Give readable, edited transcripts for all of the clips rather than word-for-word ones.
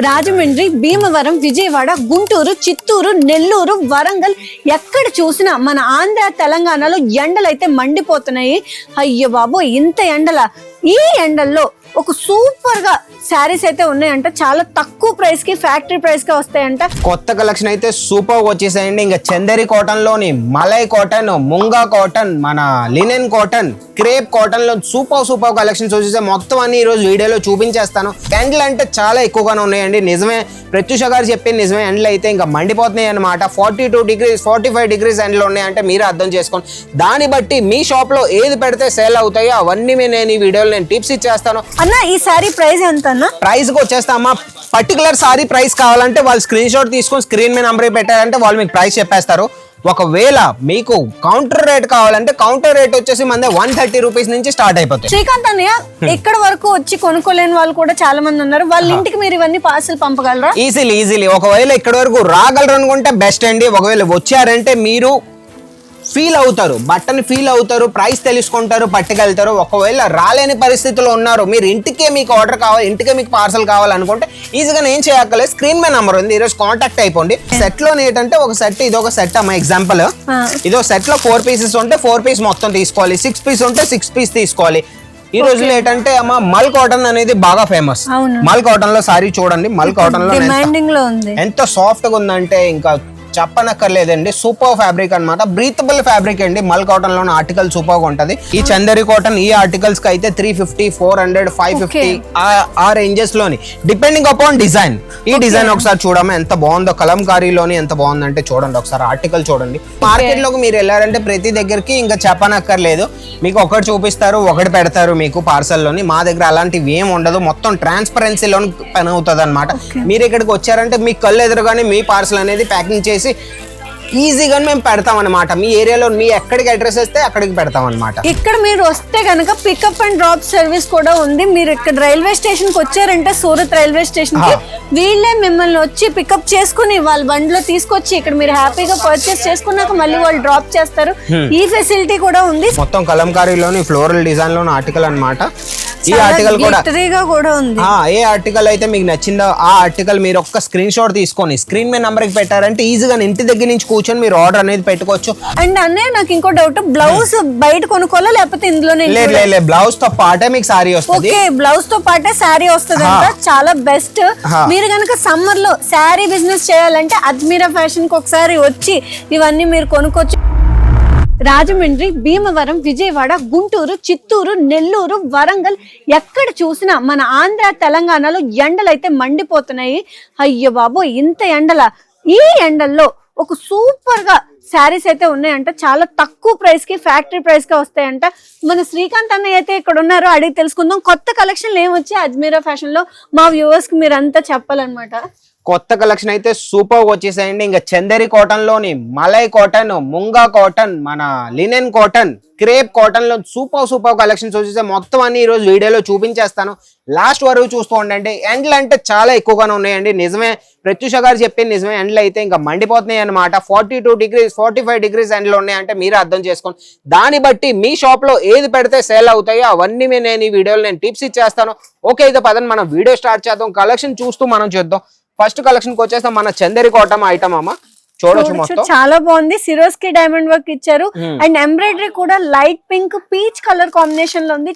రాజమండ్రి, భీమవరం, విజయవాడ, గుంటూరు, చిత్తూరు, నెల్లూరు, వరంగల్ ఎక్కడ చూసినా మన ఆంధ్ర తెలంగాణలో ఎండలైతే మండిపోతున్నాయి. అయ్యో బాబో, ఇంత ఎండల ఈ ఎండల్లో ఒక సూపర్ గా శారీస్ అయితే ఉన్నాయంట. చాలా తక్కువ ప్రైస్ కి, ఫ్యాక్టరీ ప్రైస్ గా వస్తాయంట. కొత్త కలెక్షన్ అయితే సూపర్ వచ్చేసాయండి. ఇంకా చందేరి కాటన్ లోని మలై కాటన్, ముంగా కాటన్, మన లినెన్ కాటన్, క్రేప్ కాటన్ లో సూపర్ కలెక్షన్స్ వచ్చేసాయి. మొత్తం అన్ని ఈ రోజు వీడియోలో చూపించేస్తాను. ఎండలు అంటే చాలా ఎక్కువగానే ఉన్నాయండి. నిజమే, ప్రత్యూష గారు చెప్పింది నిజమే. ఎండలు అయితే ఇంకా మండిపోతున్నాయి అనమాట. 42 డిగ్రీస్ 45 డిగ్రీస్ ఎండలు ఉన్నాయంటే మీరే అర్థం చేసుకోండి. దాన్ని బట్టి మీ షాప్ లో ఏది పెడితే సేల్ అవుతాయో అవన్నీ నేను ఈ వీడియోలో నేను టిప్స్ ఇచ్చేస్తాను. అన్న, ఈ సారీ ప్రైస్ ఎంత అన్న? ప్రైస్ కి వచ్చేస్తామా, పర్టికులర్ సారీ ప్రైస్ కావాలంటే వాళ్ళు స్క్రీన్ షాట్ తీసుకొని స్క్రీన్ మీద నంబర్ పెట్టారంటే వాళ్ళు మీకు ప్రైస్ చెప్పేస్తారు. ఒకవేళ మీకు కౌంటర్ రేట్ కావాలంటే కౌంటర్ రేట్ వచ్చేసి మన 130 రూపీస్ నుంచి స్టార్ట్ అయిపోతుంది. శ్రీకాంత్ అన్నయ్య, ఇక్కడ వరకు వచ్చి కొనుక్కోలేని వాళ్ళు కూడా చాలా మంది ఉన్నారు. వాళ్ళ ఇంటికి మీరు ఇవన్నీ పార్సల్ పంపగలరా? ఈజీలీ. ఒకవేళ ఇక్కడ వరకు రాగలరు అనుకుంటే బెస్ట్ అండి. ఒకవేళ వచ్చారంటే మీరు ఫీల్ అవుతారు, బట్టని ఫీల్ అవుతారు, ప్రైస్ తెలుసుకుంటారు, పట్టుకెళ్తారు. ఒకవేళ రాలేని పరిస్థితుల్లో ఉన్నారు, మీరు ఇంటికే మీకు ఆర్డర్ కావాలి, ఇంటికే మీకు పార్సల్ కావాలనుకుంటే ఈజీగా ఏం చేయక్కర్లేదు, స్క్రీన్ మీద నంబర్ ఉంది, ఈరోజు కాంటాక్ట్ అయిపోండి. సెట్ లో ఏంటంటే ఒక సెట్, ఇది ఒక సెట్ అమ్మా. ఎగ్జాంపుల్, ఇదో సెట్ లో 4 పీసెస్ ఉంటే 4 పీస్ మొత్తం తీసుకోవాలి, 6 పీస్ ఉంటే 6 పీస్ తీసుకోవాలి. ఈ రోజులో ఏంటంటే అమ్మా, మల్ కాటన్ అనేది బాగా ఫేమస్. మల్ కాటన్ లో సారీ చూడండి, మల్ కాటన్ లో ఎంత సాఫ్ట్ గా ఉందంటే ఇంకా చెప్పనక్కర్లేదండి. సూపర్ ఫ్యాబ్రిక్ అన్నమాట, బ్రీతబుల్ ఫ్యాబ్రిక్ అండి. మల్ కాటన్ లో ఆర్టికల్ సూపర్ గా ఉంటది. ఈ చందేరి కాటన్ ఈ ఆర్టికల్స్ కి అయితే 350, 400, 550 ఆ రేంజెస్ లోని డిపెండింగ్ అపాన్ డిజైన్. ఈ డిజైన్ ఒకసారి చూడమ్మా, ఎంత బాగుందో. కలంకారీలోని ఎంత బాగుందంటే చూడండి ఒకసారి, ఆర్టికల్ చూడండి. మార్కెట్ లోకి మీరు వెళ్ళారంటే ప్రతి దగ్గరికి ఇంకా చెప్పనక్కర్లేదు, మీకు ఒకటి చూపిస్తారు, ఒకటి పెడతారు మీకు పార్సల్ లోని. మా దగ్గర అలాంటివి ఏం ఉండదు, మొత్తం ట్రాన్స్పరెన్సీలోని పని అవుతుంది అనమాట. మీరు ఇక్కడికి వచ్చారంటే మీ కళ్ళు ఎదురుగానే మీ పార్సల్ అనేది ప్యాకింగ్ చేసి ఈజీగా మేము పెడతాం అనమాట. మీ ఏరియాలో మీ ఎక్కడికి అడ్రస్ ఇస్తే అక్కడికి పెడతాం అనమాట. ఇక్కడ మీరు వస్తే కనుక పికప్ అండ్ డ్రాప్ సర్వీస్ కూడా ఉంది. మీరు ఇక్కడ రైల్వే స్టేషన్ కి వచ్చారంటే, సూరత్ రైల్వే స్టేషన్ కి వీళ్ళే మిమ్మల్ని వచ్చి పికప్ చేసుకుని వాళ్ళ బండిలో తీసుకొచ్చి ఇక్కడ మీరు హ్యాపీగా పర్చేస్ చేసుకున్నాక మళ్ళీ వాళ్ళు డ్రాప్ చేస్తారు. ఈ ఫెసిలిటీ కూడా ఉంది. మొత్తం కలంకారీలోని ఫ్లోరల్ డిజైన్ లోని ఆర్టికల్ అనమాట. ఈ ఆర్టికల్ కూడా ఉంది. ఏ ఆర్టికల్ అయితే మీకు నచ్చిందో ఆ ఆర్టికల్ మీరు ఒక్క స్క్రీన్ షాట్ తీసుకొని స్క్రీన్ మీద నంబర్ కి పెట్టారంటే ఈజీగా ఇంటి దగ్గర నుంచి కూర్చొని మీరు ఆర్డర్ అనేది పెట్టుకోవచ్చు. అండ్ అన్నయ్య, నాకు ఇంకో డౌట్, బ్లౌజ్ బయట కొనుక్కోవాలా లేకపోతే ఇందులోనే? లేదు, బ్లౌజ్ తో పాటే మీకు సారీ వస్తుంది. ఓకే, బ్లౌజ్ తో పాటే సారీ వస్తుంది అంట. చాలా బెస్ట్. మీరు కనుక సమ్మర్ లో సారీ బిజినెస్ చేయాలంటే అజ్మీరా ఫ్యాషన్ కి ఒకసారి వచ్చి ఇవన్నీ మీరు కొనుక్కోవచ్చు. రాజమండ్రి, భీమవరం, విజయవాడ, గుంటూరు, చిత్తూరు, నెల్లూరు, వరంగల్ ఎక్కడ చూసినా మన ఆంధ్ర తెలంగాణలో ఎండలైతే మండిపోతున్నాయి. అయ్యో బాబో, ఇంత ఎండల ఈ ఎండల్లో ఒక సూపర్ గా శారీస్ అయితే ఉన్నాయంట. చాలా తక్కువ ప్రైస్ కి, ఫ్యాక్టరీ ప్రైస్ గా వస్తాయంట. మన శ్రీకాంత్ అన్నయ్య అయితే ఇక్కడ ఉన్నారు, అడిగి తెలుసుకుందాం. కొత్త కలెక్షన్లు ఏమొచ్చి అజ్మీరా ఫ్యాషన్ లో మా వ్యూవర్స్ కి మీరు అంతా చెప్పాలన్నమాట. కొత్త కలెక్షన్ అయితే సూపర్ వచ్చేసాయండి. ఇంకా చందేరి కాటన్ లోని మలై కాటన్, ముంగా కాటన్, మన లినెన్ కాటన్, క్రేప్ కాటన్ లో సూపర్ కలెక్షన్స్ వచ్చేసాయి. మొత్తం అన్ని ఈ రోజు వీడియోలో చూపించేస్తాను, లాస్ట్ వరకు చూస్తూ ఉండండి. ఎండలు అంటే చాలా ఎక్కువగానే ఉన్నాయండి. నిజమే, ప్రత్యూష గారు చెప్పింది నిజమే. ఎండలు అయితే ఇంకా మండిపోతున్నాయి అనమాట. 42 డిగ్రీస్ 45 డిగ్రీస్ ఎండలు ఉన్నాయంటే మీరే అర్థం చేసుకోండి. దాన్ని బట్టి మీ షాప్ లో ఏది పెడితే సేల్ అవుతాయో అవన్నీ నేను ఈ వీడియోలో నేను టిప్స్ ఇచ్చేస్తాను. ఓకే, అయితే పదండి మనం వీడియో స్టార్ట్ చేద్దాం. కలెక్షన్ చూస్తూ మనం చూద్దాం. ఫస్ట్ కలెక్షన్ కి వచ్చేస్తాం, మన చందేరి కాటన్ ఐటమ్ అమ్మ. చూడొచ్చు, మొత్తం చాలా బాగుంది. సిరోస్కి డైమండ్ వర్క్ ఇచ్చారు అండ్ ఎంబ్రాయిడరీ కూడా light pink peach colour combination లో ఉంది.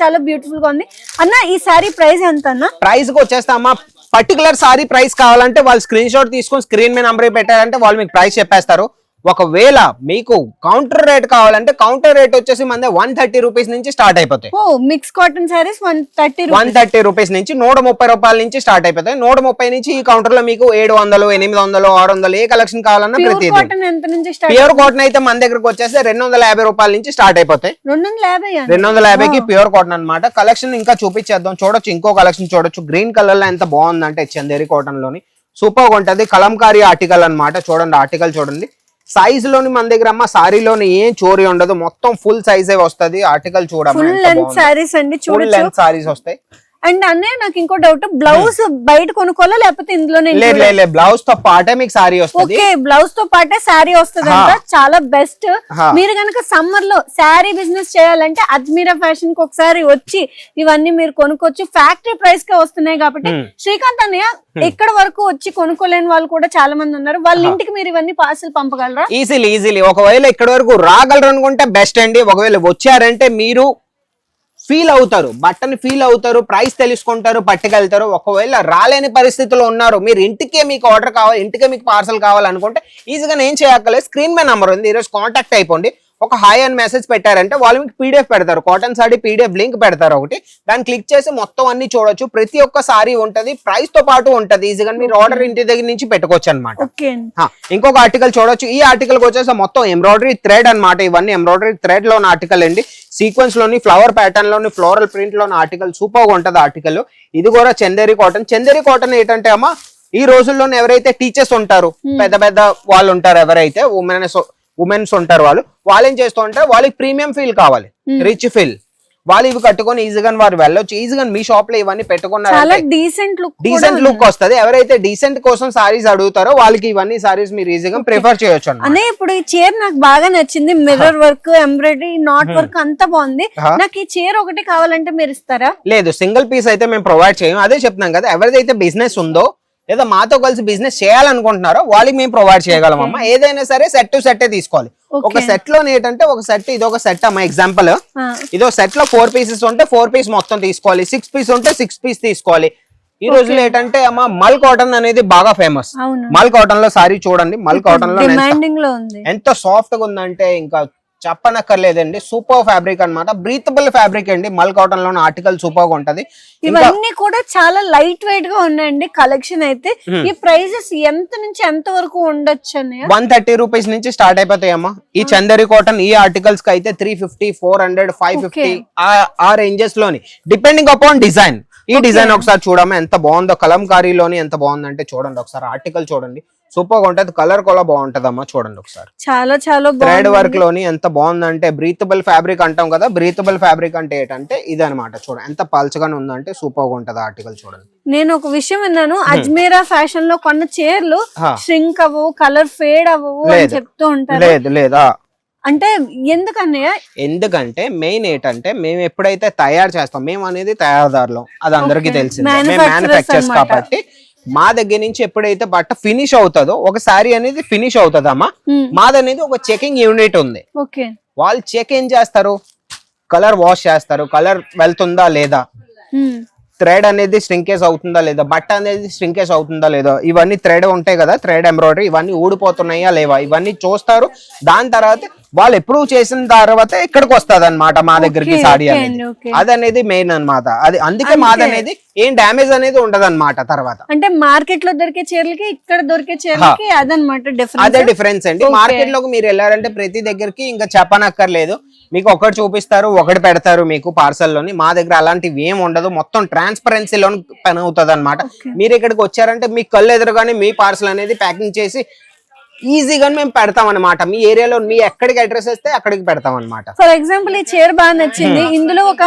చాలా బ్యూటిఫుల్ గా ఉంది. అన్న, ఈ సారీ ప్రైస్ ఎంత అన్న? ప్రైస్ కి వచ్చేస్తామా, పర్టికులర్ సారీ ప్రైస్ కావాలంటే వాళ్ళు స్క్రీన్ షాట్ తీసుకొని స్క్రీన్ మీద నంబర్ పెట్టారంటే వాళ్ళు మీకు ప్రైస్ చెప్పేస్తారు. ఒకవేళ మీకు కౌంటర్ రేట్ కావాలంటే కౌంటర్ రేట్ వచ్చేసి మన 130 రూపీస్ నుంచి స్టార్ట్ అయిపోతాయి. మిక్స్ కాటన్ సారీస్ 130 రూపీస్ నుంచి 130 రూపాయల నుంచి స్టార్ట్ అయిపోతాయి. 130 నుంచి ఈ కౌంటర్ లో మీకు 700, 800, 600 ఏ కలెక్షన్ కావాలన్నా ప్రతి ప్యూర్ కాటన్ అయితే మన దగ్గరకు వచ్చేస్తే 250 రూపాయల నుంచి స్టార్ట్ అయిపోతాయి. 250కి ప్యూర్ కాటన్ అనమాట. కలెక్షన్ ఇంకా చూపించేద్దాం. చూడొచ్చు, ఇంకో కలెక్షన్ చూడొచ్చు. గ్రీన్ కలర్ లో ఎంత బాగుందంటే చందేరి కాటన్ లోని సూపర్ గా ఉంటది. కలంకారీ ఆర్టికల్ అన్నమాట. చూడండి, ఆర్టికల్ చూడండి. సైజ్ లోని మన దగ్గర అమ్మ సారీలోని ఏం చోరీ ఉండదు, మొత్తం ఫుల్ సైజ్ వస్తుంది. ఆర్టికల్ చూడమ్మా, ఫుల్ లెంత్ సారీస్ వస్తాయి. అండ్ అన్నయ్య నాకు ఇంకో డౌట్, బ్లౌజ్ బయట కొనుక్కోవాలా లేకపోతే ఇందులోనే? లేదు బ్లౌజ్ తో పాటే మీకు సారీ వస్తుంది. ఓకే, బ్లౌజ్ తో పాటే శారీ వస్తుంది అంట, చాలా బెస్ట్. మీరు గనక సమ్మర్ లో శారీ బిజినెస్ చేయాలంటే అజ్మీరా ఫ్యాషన్ కి ఒకసారి వచ్చి ఇవన్నీ మీరు కొనుక్కోవచ్చు. ఫ్యాక్టరీ ప్రైస్ కే వస్తున్నాయి కాబట్టి. శ్రీకాంత్ అన్నయ్య, ఎక్కడ వరకు వచ్చి కొనుక్కోలేని వాళ్ళు కూడా చాలా మంది ఉన్నారు, వాళ్ళ ఇంటికి మీరు ఇవన్నీ పార్సల్ పంపగలరా? ఈజీలీ. ఒకవేళ ఇక్కడ వరకు రాగలరు అనుకుంటే బెస్ట్ అండి. ఒకవేళ వచ్చారంటే మీరు ఫీల్ అవుతారు, బట్టని ఫీల్ అవుతారు, ప్రైస్ తెలుసుకుంటారు, పట్టుకెళ్తారు. ఒకవేళ రాలేని పరిస్థితిలో ఉన్నారు, మీరు ఇంటికే మీకు ఆర్డర్ కావాలి, ఇంటికే మీకు పార్సల్ కావాలనుకుంటే ఈజీగా ఏం చేయక్కర్లేదు, స్క్రీన్ మీద నంబర్ ఉంది, ఈరోజు కాంటాక్ట్ అయిపోండి. ఒక హాయ్ అని మెసేజ్ పెట్టారంటే వాళ్ళు మీకు పీడిఎఫ్ పెడతారు, కాటన్ సారీ పీడిఎఫ్ లింక్ పెడతారు ఒకటి, దాన్ని క్లిక్ చేసి మొత్తం అన్ని చూడొచ్చు. ప్రతి ఒక్క సారీ ఉంటది, ప్రైస్ తో పాటు ఉంటది. ఈజీగా మీరు ఆర్డర్ ఇంటి దగ్గర నుంచి పెట్టుకోవచ్చు అనమాట. ఇంకొక ఆర్టికల్ చూడొచ్చు. ఈ ఆర్టికల్ వచ్చేసి మొత్తం ఎంబ్రాయిడరీ థ్రెడ్ అన్నమాట. ఇవన్నీ ఎంబ్రాయిడరీ థ్రెడ్ లోని ఆర్టికల్ అండి. సీక్వెన్స్ లోని, ఫ్లవర్ ప్యాటర్న్ లోని, ఫ్లోరల్ ప్రింట్ లోని ఆర్టికల్ సూపర్ గా ఉంటది ఆర్టికల్. ఇది కూడా చందేరి కాటన్. చందేరి కాటన్ ఏంటంటే అమ్మా, ఈ రోజుల్లో ఎవరైతే టీచర్స్ ఉంటారు, పెద్ద పెద్ద వాళ్ళు ఉంటారు, ఎవరైతే ఉమెన్స్ ఉంటారు, వాళ్ళు ఏం చేస్తూ ఉంటారు, వాళ్ళకి ప్రీమియం ఫీల్ కావాలి, రిచ్ ఫీల్, వాళ్ళు ఇవి కట్టుకొని ఈజీగా వారు వెళ్ళొచ్చు. ఈజీగా మీ షాప్ లో ఇవన్నీ పెట్టుకున్నారు, డీసెంట్ లుక్ వస్తుంది. ఎవరైతే డీసెంట్ కోసం సారీస్ అడుగుతారో వాళ్ళకి ఇవన్నీ సారీస్ మీరు ఈజీగా ప్రిఫర్ చేయొచ్చు అనే. ఇప్పుడు ఈ చైర్ నాకు బాగా నచ్చింది, mirror work, embroidery, not work అంతా బాగుంది. నాకు ఈ చైర్ ఒకటి కావాలంటే మీరు ఇస్తారా? లేదు, సింగిల్ పీస్ అయితే మేము ప్రొవైడ్ చేయం. అదే చెప్తున్నాం కదా, ఎవరిదైతే బిజినెస్ ఉందో లేదా మాతో కలిసి బిజినెస్ చేయాలనుకుంటున్నారో వాళ్ళకి మేము ప్రొవైడ్ చేయగలం అమ్మా. ఏదైనా సరే సెట్ టు సెట్ తీసుకోవాలి. ఒక సెట్ లో ఏంటంటే ఒక సెట్, ఇది ఒక సెట్ అమ్మా. ఎగ్జాంపుల్, ఇదో సెట్ లో 4 పీసెస్ ఉంటే 4 పీస్ మొత్తం తీసుకోవాలి, 6 పీస్ ఉంటే 6 పీస్ తీసుకోవాలి. ఈ రోజులో ఏంటంటే అమ్మా, మల్ కాటన్ అనేది బాగా ఫేమస్. మల్ కాటన్ లో సారీ చూడండి, మల్ కాటన్ లో ఎంత సాఫ్ట్ గా ఉందంటే ఇంకా చెప్పనక్కర్లేదండి. సూపర్ ఫ్యాబ్రిక్ అన్నమాట, బ్రీతబుల్ ఫ్యాబ్రిక్ అండి. మల్ కాటన్ లో ఆర్టికల్ సూపర్ గా ఉంటది. ఇవన్నీ కూడా చాలా లైట్ వెయిట్ గా ఉన్నాయండి. కలెక్షన్ అయితే ఈ ప్రైజెస్ ఎంత నుంచి ఎంత వరకు ఉండొచ్చు అన్నయ్య? 130 రూపీస్ నుంచి స్టార్ట్ అయిపోతాయమ్మా. ఈ చందేరి కాటన్ ఈ ఆర్టికల్స్ కి అయితే 350, 400, 550 ఆ రేంజెస్ లోని, డిపెండింగ్ అపాన్ డిజైన్. ఈ డిజైన్ ఒకసారి చూడమ్మా, ఎంత బాగుందో. కలంకారీలోని ఎంత బాగుందంటే చూడండి ఒకసారి, ఆర్టికల్ చూడండి, సూపర్ గా ఉంటది. కలర్ కూడా బాగుంటదమ్మా, చూడండి ఒకసారి. చాలా థ్రెడ్ వర్క్ లోని ఎంత బాగుందంటే, బ్రీతబుల్ ఫ్యాబ్రిక్ అంటాం కదా, బ్రీతబుల్ ఫ్యాబ్రిక్ అంటే ఏంటంటే ఇది అనమాట. చూడండి ఎంత పల్చగానే ఉందంటే సూపర్ గా ఉంటది ఆర్టికల్. చూడండి, నేను ఒక విషయం విన్నాను, అజ్మీరా ఫ్యాషన్ లో కొన్న చీరలు ష్రింక్ అవ్వవు, కలర్ ఫేడ్ అవ్వవు అని చెప్తూ ఉంటారు. లేదా అంటే ఎందుకన్నయ్య? ఎందుకంటే మెయిన్ ఏంటంటే, మేము ఎప్పుడైతే తయారు చేస్తాం, మేము అనేది తయారుదారులం, అది అందరికీ తెలిసింది, మేము మ్యానుఫ్యాక్చర్స్ కాబట్టి మా దగ్గర నుంచి ఎప్పుడైతే బట్ట ఫినిష్ అవుతుందో, ఒక సారీ అనేది ఫినిష్ అవుతుందమ్మా, మాదనేది ఒక చెకింగ్ యూనిట్ ఉంది. వాళ్ళు చెక్ ఏం చేస్తారు, కలర్ వాష్ చేస్తారు, కలర్ వెళ్తుందా లేదా, థ్రెడ్ అనేది స్ట్రింకేజ్ అవుతుందా లేదా, బట్ట అనేది స్ట్రింకేజ్ అవుతుందా లేదా, ఇవన్నీ థ్రెడ్ ఉంటాయి కదా, థ్రెడ్ ఎంబ్రాయిడరీ, ఇవన్నీ ఊడిపోతున్నాయా లేవా, ఇవన్నీ చూస్తారు. దాని తర్వాత వాళ్ళు ఎప్పుడు చేసిన తర్వాత ఇక్కడికి వస్తుంది అనమాట మా దగ్గరికి సారీ అనేది. అదనేది మెయిన్ అనమాట. అది అందుకే మాదనేది ఏం డ్యామేజ్ అనేది ఉండదు అనమాట. తర్వాత అంటే మార్కెట్ లో దొరికే చీరలకి ఇక్కడ దొరికే చీరలకి అదనమాట డిఫరెన్స్. అదే డిఫరెన్స్ అండి. మార్కెట్ లోకి మీరు వెళ్ళారంటే ప్రతి దగ్గరికి ఇంకా చెప్పనక్కర్లేదు, మీకు ఒకటి చూపిస్తారు, ఒకటి పెడతారు మీకు పార్సల్ లోని. మా దగ్గర అలాంటివి ఏం ఉండదు, మొత్తం ట్రాన్స్పరెన్సీలో పని అవుతుంది అనమాట. మీరు ఇక్కడికి వచ్చారంటే మీ కళ్ళు ఎదురుగానే మీ పార్సల్ అనేది ప్యాకింగ్ చేసి ఈజీగా మేము పెడతాం అనమాట. మీ ఏరియాలో మీ ఎక్కడికి అడ్రస్ ఇస్తే అక్కడికి పెడతాం అనమాట. ఫర్ ఎగ్జాంపుల్ ఈ చీర బాగా నచ్చింది, ఇందులో ఒక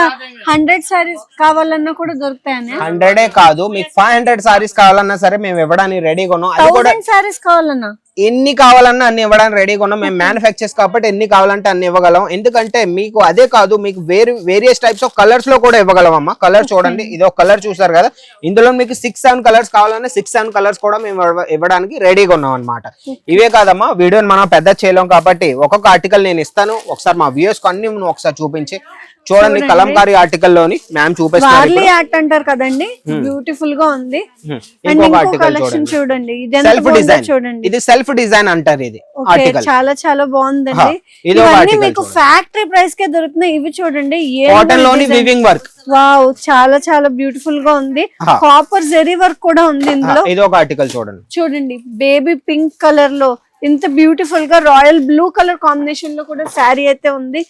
100 సారీస్ కావాలన్నా కూడా దొరుకుతాయని? 100 కాదు, మీకు 500 సారీస్ కావాలన్నా సరే మేము ఇవ్వడానికి రెడీగా ఉన్నాం. 1000 సారీస్ కావాలన్నా ఎన్ని కావాలన్నా అన్ని ఇవ్వడానికి రెడీగా ఉన్నాం. మేము మ్యానుఫ్యాక్చర్స్ కాబట్టి ఎన్ని కావాలంటే అన్ని ఇవ్వగలం. ఎందుకంటే మీకు అదే కాదు, మీకు వేరియస్ టైప్స్ ఆఫ్ కలర్స్ లో కూడా ఇవ్వగలం అమ్మా. కలర్ చూడండి, ఇది ఒక కలర్ చూసారు కదా, ఇందులో మీకు 6-7 కలర్స్ కావాలన్నా 6-7 కలర్స్ కూడా మేము ఇవ్వడానికి రెడీగా ఉన్నాం అనమాట. ఇవే కాదమ్మా, వీడియోని మనం పెద్ద చేయలేం కాబట్టి ఒక్కొక్క ఆర్టికల్ నేను ఇస్తాను. ఒకసారి మా వ్యూయర్స్ అన్ని ఒకసారి చూపించి చూడండి. కలంకారీ ఆర్టికల్ లోని మ్యామ్ చూపిస్తారు అంటారు కదండి, బ్యూటిఫుల్ గా ఉంది. ఇంకొక ఆర్టికల్ చూడండి, సెల్ఫ్ డిజైన్. ఇది సెల్ఫ్ డిజైన్ అంటారు ఇది ఆర్టికల్. చాలా చాలా బాగుందండి. ఇవన్నీ మీకు ఫ్యాక్టరీ ప్రైస్ కే దొరుకుతున్నాయి. ఇవి చూడండి, కాటన్ లోని వీవింగ్ వర్క్. వావ్, చాలా చాలా బ్యూటిఫుల్ గా ఉంది. కాపర్ జెరీ వర్క్ కూడా ఉంది ఇందులో. ఇది ఒక ఆర్టికల్ చూడండి, చూడండి బేబీ పింక్ కలర్ లో ఇంత బ్యూటిఫుల్ గా రాయల్ బ్లూ కలర్ కాంబినేషన్ లో కూడా శారీ అయితే ఉంది.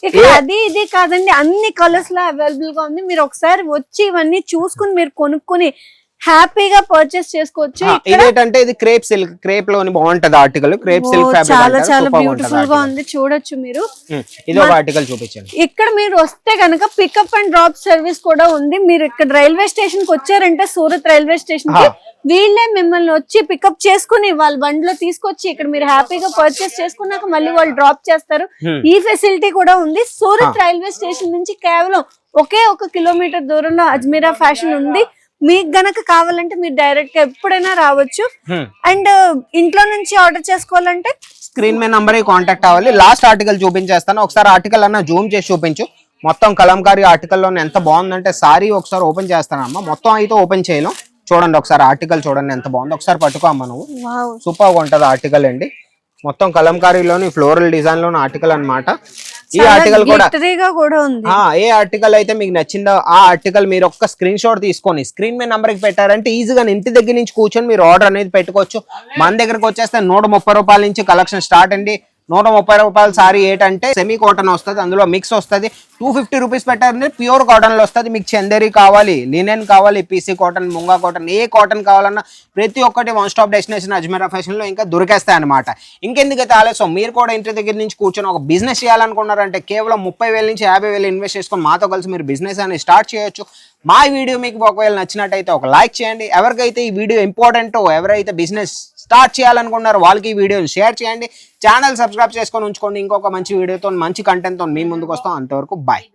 ఇక్కడ అది ఇది కాదండి, అన్ని కలర్స్ లో అవైలబుల్ గా ఉంది. మీరు ఒకసారి వచ్చి ఇవన్నీ చూసుకుని మీరు కొనుక్కుని హ్యాపీగా పర్చేస్ చేసుకోవచ్చు. ఇదేంటంటే ఇది క్రేప్ సిల్క్, క్రేప్ లోని బాగుంటది ఆర్టికల్. క్రేప్ సిల్క్ ఫ్యాబ్రిక్ చాలా చాలా బ్యూటిఫుల్ గా ఉంది, చూడొచ్చు మీరు. ఇది ఒక ఆర్టికల్ చూపించండి. ఇక్కడ మీరు వస్తే గనక పికప్ అండ్ డ్రాప్ సర్వీస్ కూడా ఉంది. మీరు ఇక్కడ రైల్వే స్టేషన్ కి వచ్చారంటే సూరత్ రైల్వే స్టేషన్ కి వీళ్ళే మిమ్మల్ని వచ్చి పికప్ చేసుకుని వాళ్ళ బండిలో తీసుకొచ్చి ఇక్కడ మీరు హ్యాపీగా పర్చేస్ చేసుకున్నాక మళ్ళీ వాళ్ళు డ్రాప్ చేస్తారు. ఈ ఫెసిలిటీ కూడా ఉంది. సూరత్ రైల్వే స్టేషన్ నుంచి కేవలం ఒకే 1 కిలోమీటర్ దూరంలో అజ్మీరా ఫ్యాషన్ ఉంది. మీకు గనక కావాలంటే మీరు డైరెక్ట్ గా ఎప్పుడైనా రావచ్చు. అండ్ ఇంట్లో నుంచి ఆర్డర్ చేసుకోవాలంటే స్క్రీన్ మీద నంబర్ కాంటాక్ట్ అవ్వాలి. లాస్ట్ ఆర్టికల్ చూపించేస్తాను, ఒకసారి ఆర్టికల్ అన్న జూమ్ చేసి చూపించు. మొత్తం కలంకారీ ఆర్టికల్ లో ఎంత బాగుందంటే సారీ ఒకసారి ఓపెన్ చేస్తానమ్మా, మొత్తం అయితే ఓపెన్ చేయలేం. చూడండి ఒకసారి ఆర్టికల్ చూడండి ఎంత బాగుంది, ఒకసారి పట్టుకో అమ్మ నువ్వు. సూపర్ గా ఉంటది ఆర్టికల్ అండి. మొత్తం కలంకారీలోని ఫ్లోరల్ డిజైన్ లోని ఆర్టికల్ అన్నమాట. ఈ ఆర్టికల్ కూడా ఉంది. ఏ ఆర్టికల్ అయితే మీకు నచ్చిందో ఆ ఆర్టికల్ మీరు ఒక్క స్క్రీన్ షాట్ తీసుకొని స్క్రీన్ మీద నంబర్ కి పెట్టారంటే ఈజీగా ఇంటి దగ్గర నుంచి కూర్చొని మీరు ఆర్డర్ అనేది పెట్టుకోవచ్చు. మన దగ్గరకు వచ్చేస్తే 130 రూపాయల నుంచి కలెక్షన్ స్టార్ట్ అండి. 130 రూపాయల సారీ ఏంటంటే సెమీ కాటన్ వస్తుంది, అందులో మిక్స్ వస్తుంది. 250 రూపీస్ పెట్టారంటే ప్యూర్ కాటన్ లో వస్తుంది. మీకు చందేరి కావాలి, లినెన్ కావాలి, పీసీ కాటన్, ముంగా కాటన్, ఏ కాటన్ కావాలన్నా ప్రతి ఒక్కటి one stop destination Ajmeera fashion లో ఇంకా దొరికేస్తాయి అనమాట. ఇంకెందుకైతే ఆలస్యం, మీరు కూడా ఇంటి దగ్గర నుంచి కూర్చొని ఒక బిజినెస్ చేయాలనుకున్నారంటే కేవలం 30,000 నుంచి 50,000 ఇన్వెస్ట్ చేసుకొని మాతో కలిసి మీరు బిజినెస్ అనేది స్టార్ట్ చేయొచ్చు. మా వీడియో మీకు ఒకవేళ నచ్చినట్టయితే ఒక లైక్ చేయండి. ఎవరికైతే ఈ వీడియో ఇంపార్టెంటో, ఎవరైతే బిజినెస్ స్టార్ట్ చేయాలనుకున్నారో వాళ్ళకి ఈ వీడియోని షేర్ చేయండి. ఛానల్ సబ్స్క్రైబ్ చేసుకొని ఉంచుకోండి. ఇంకొక మంచి వీడియోతో మంచి కంటెంట్తో మీ ముందుకు వస్తాం. అంతవరకు బాయ్.